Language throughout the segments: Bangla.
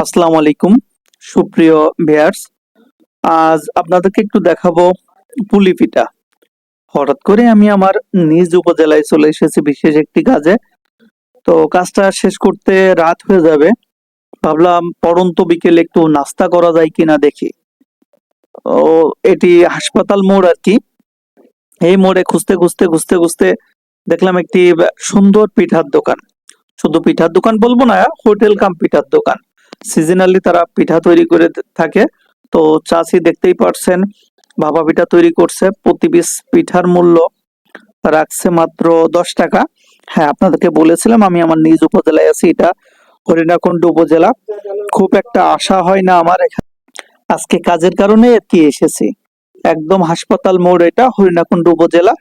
আসসালামু আলাইকুম সুপ্রিয় ভিউয়ার্স। আজ আপনাদেরকে একটু দেখাবো পুলি পিঠা। হঠাৎ করে আমি আমার নিজ উপজেলায় চলে এসেছি বিশেষ একটি কাজে। তো কাজটা শেষ করতে রাত হয়ে যাবে। ভাবলাম পড়ন্ত বিকেলে একটু নাস্তা করা যায় কিনা দেখি। ও এটি হাসপাতাল মোড় আর কি। এই মোড়ে খুঁজতে দেখলাম একটি সুন্দর পিঠার দোকান। শুধু পিঠার দোকান বলবো না, হোটেল কাম পিঠার দোকান। সিজনালি তারা পিঠা তৈরি করে থাকে। তো চাষি দেখতেই পারছেন ভাপা পিঠা তৈরি করছে। প্রতি পিস পিঠার মূল্য রাখছে মাত্র 10 টাকা। হ্যাঁ, আপনাদেরকে বলেছিলাম আমি আমার নিজ উপজেলায় আছি, এটা হরিণাকুণ্ডু উপজেলা। খুব একটা আশা হয় না আমার এখানে, আজকে কাজের কারণে আর কি এসেছি। একদম হাসপাতাল মোড়, এটা হরিণাকুণ্ডু উপজেলা।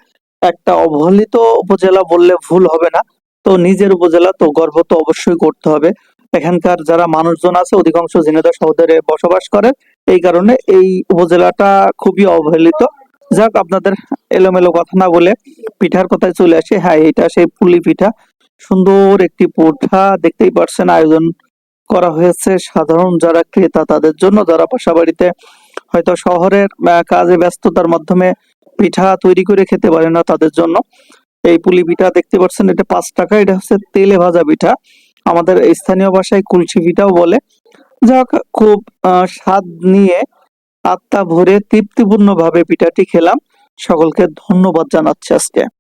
একটা অবহেলিত উপজেলা বললে ভুল হবে না। তো নিজের উপজেলা তো গর্ব তো অবশ্যই করতে হবে। এখানকার যারা মানুষজন আছে অধিকাংশ ঝিনাইদহ শহরে বসবাস করে। এই কারণে এই উপজেলাটা খুবই অবহেলিত। যাক, আপনাদের এলোমেলো কথা না বলে পিঠার কথায় চলে আসে। হ্যাঁ, এটা সেই পুলি পিঠা। সুন্দর একটি পিঠা, দেখতেই পারছেন আয়োজন করা হয়েছে সাধারণ যারা ক্রেতা তাদের জন্য, যারা বাসা বাড়িতে হয়তো শহরের কাজে ব্যস্ততার মাধ্যমে পিঠা তৈরি করে খেতে পারে না তাদের জন্য। এই পুলি পিঠা দেখতে পাচ্ছেন, এটা 5 টাকা। এটা হচ্ছে তেলে ভাজা পিঠা, আমাদের স্থানীয় ভাষায় কুলসি পিঠাও বলে। যাক, খুব স্বাদ নিয়ে আত্মা ভরে তৃপ্তিপূর্ণ ভাবে পিঠাটি খেলাম। সকলকে ধন্যবাদ জানাচ্ছি আজকে।